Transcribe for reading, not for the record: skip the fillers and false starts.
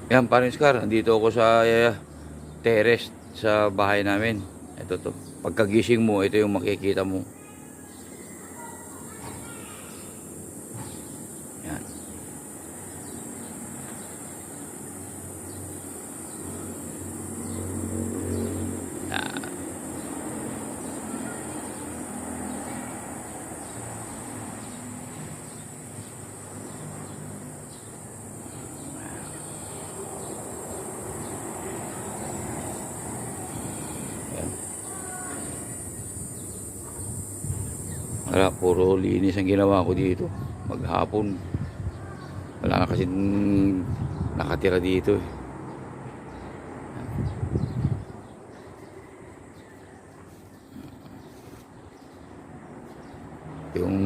Yan, paring Scar, andito ako sa terrace sa bahay namin. Ito to. Pagkagising mo, ito yung makikita mo. Yan. Ah, yan. Wala, puro linis ang ginawa ko dito. Maghapon. Wala na kasi nakatira dito eh. Yung